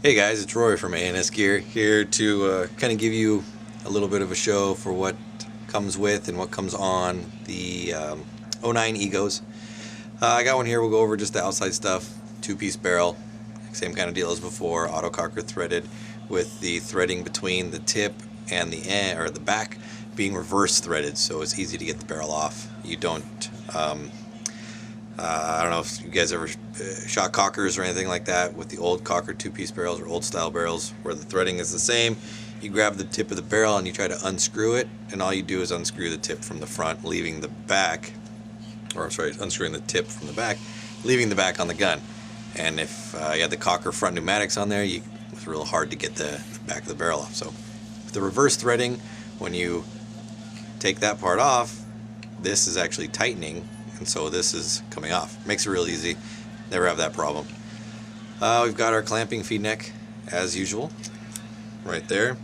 Hey guys, it's Rory from ANS Gear here to kind of give you a little bit of a show for what comes with and what comes on the 09 Egos. I got one here. We'll go over just the outside stuff. Two-piece barrel, same kind of deal as before. Auto cocker threaded with the threading between the tip and the end or the back being reverse threaded, so it's easy to get the barrel off. You don't. I don't know if you guys ever shot cockers or anything like that with the old cocker two-piece barrels or old style barrels where the threading is the same. You grab the tip of the barrel and you try to unscrew it, and all you do is unscrew the tip from the front, leaving the back, or sorry, unscrewing the tip from the back, leaving the back on the gun. And if you had the cocker front pneumatics on there, it's real hard to get the back of the barrel off. So with the reverse threading, when you take that part off, this is actually tightening, and so this is coming off. Makes it real easy. Never have that problem. We've got our clamping feed neck as usual right there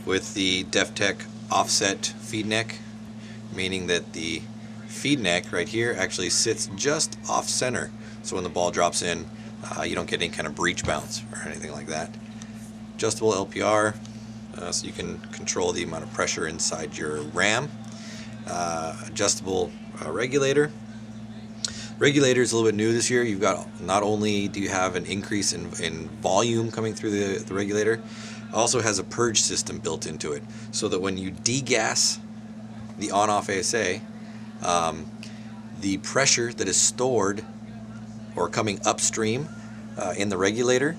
with the DefTech offset feed neck, meaning that the feed neck right here actually sits just off center, so when the ball drops in you don't get any kind of breech bounce or anything like that. Adjustable LPR, so you can control the amount of pressure inside your ram. Adjustable regulator. Regulator is a little bit new this year. You've got, not only do you have an increase in volume coming through the regulator, it also has a purge system built into it, so that when you degas the on-off ASA, the pressure that is stored or coming upstream in the regulator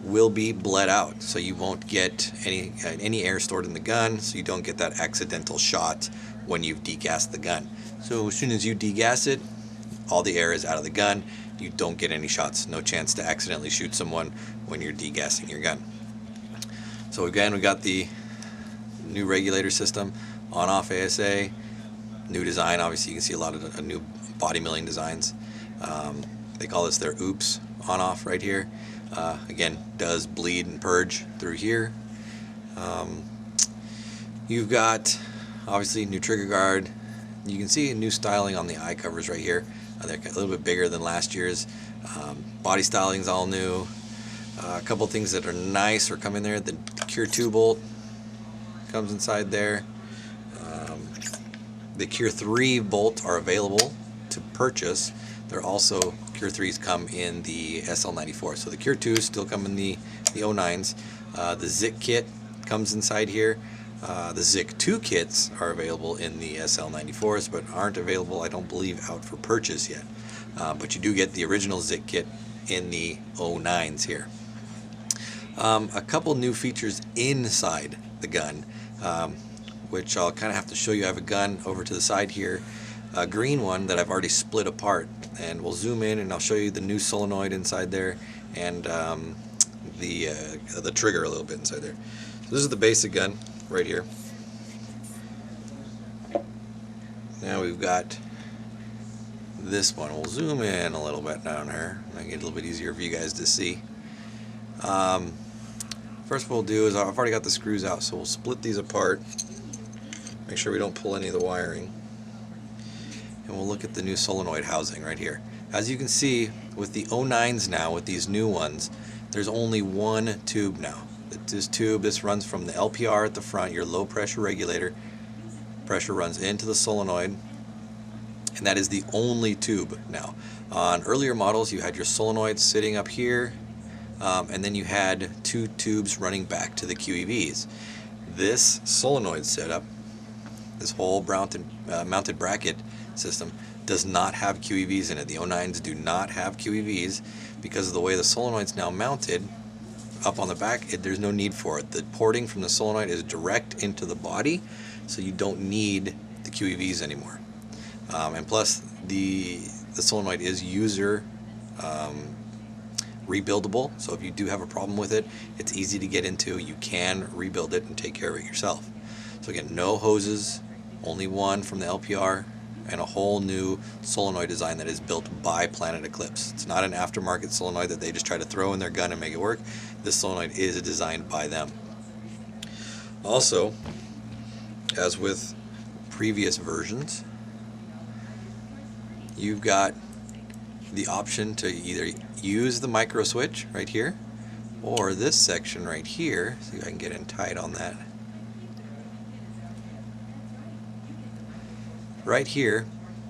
will be bled out, so you won't get any air stored in the gun, so you don't get that accidental shot when you've degassed the gun. So as soon as you degas it, all the air is out of the gun. You don't get any shots. No chance to accidentally shoot someone when you're degassing your gun. So again, we got the new regulator system, on-off ASA, new design. Obviously, you can see a lot of new body milling designs. They call this their oops on-off right here. Again, does bleed and purge through here. You've got obviously new trigger guard. You can see a new styling on the eye covers right here. They're a little bit bigger than last year's. Body styling's all new. A couple things that are nice are coming there. The Cure 2 bolt comes inside there. The Cure 3 bolt are available to purchase. They're also, Cure 3s come in the SL94. So the Cure 2s still come in the 09s. The Zik kit comes inside here. The Zik 2 kits are available in the SL94s, but aren't available, I don't believe, out for purchase yet. But you do get the original Zik kit in the 09s here. A couple new features inside the gun, which I'll kind of have to show you. I have a gun over to the side here, a green one that I've already split apart, and we'll zoom in and I'll show you the new solenoid inside there and the trigger a little bit inside there. So this is the basic gun right here. Now we've got this one. We'll zoom in a little bit down here, make it a little bit easier for you guys to see. First what we'll do is, I've already got the screws out, so we'll split these apart, make sure we don't pull any of the wiring, and we'll look at the new solenoid housing right here. As you can see with the 09s now, with these new ones, there's only one tube now. This runs from the LPR at the front, your low pressure regulator. Pressure runs into the solenoid, and that is the only tube now. On earlier models, you had your solenoid sitting up here, and then you had two tubes running back to the QEVs. This solenoid setup, this whole mounted bracket system, does not have QEVs in it. The 09s do not have QEVs because of the way the solenoid's now mounted up on the back. There's no need for it. The porting from the solenoid is direct into the body, so you don't need the QEVs anymore. And plus, the solenoid is user rebuildable, so if you do have a problem with it, it's easy to get into. You can rebuild it and take care of it yourself. So again, no hoses, only one from the LPR, and a whole new solenoid design that is built by Planet Eclipse. It's not an aftermarket solenoid that they just try to throw in their gun and make it work. This solenoid is designed by them. Also, as with previous versions, you've got the option to either use the micro switch right here, Or this section right here, see if I can get in tight on that. Right here,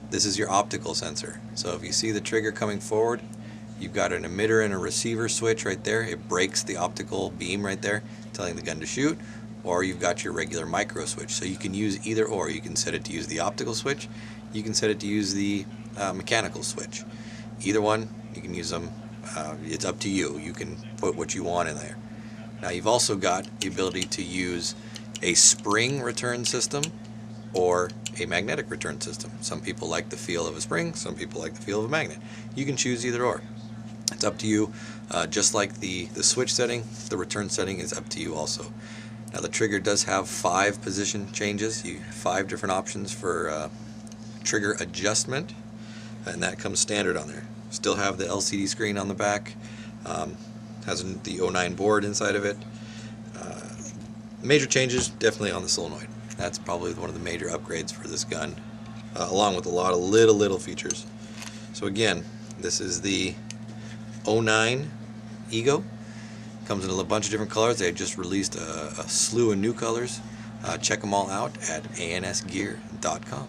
this is your optical sensor. So if you see the trigger coming forward, you've got an emitter and a receiver switch right there. It breaks the optical beam right there, telling the gun to shoot. Or you've got your regular micro switch. So you can use either or. You can set it to use the optical switch. You can set it to use the mechanical switch. Either one, you can use them. It's up to you. You can put what you want in there. Now you've also got the ability to use a spring return system or a magnetic return system. Some people like the feel of a spring, some people like the feel of a magnet. You can choose either or. It's up to you. Just like the switch setting, the return setting is up to you also. Now the trigger does have 5 position changes. You have 5 different options for trigger adjustment, and that comes standard on there. Still have the LCD screen on the back. Has the 09 board inside of it. Major changes definitely on the solenoid. That's probably one of the major upgrades for this gun, along with a lot of little features. So again, this is the 09 Ego. Comes in a bunch of different colors. They just released a slew of new colors. Check them all out at ansgear.com.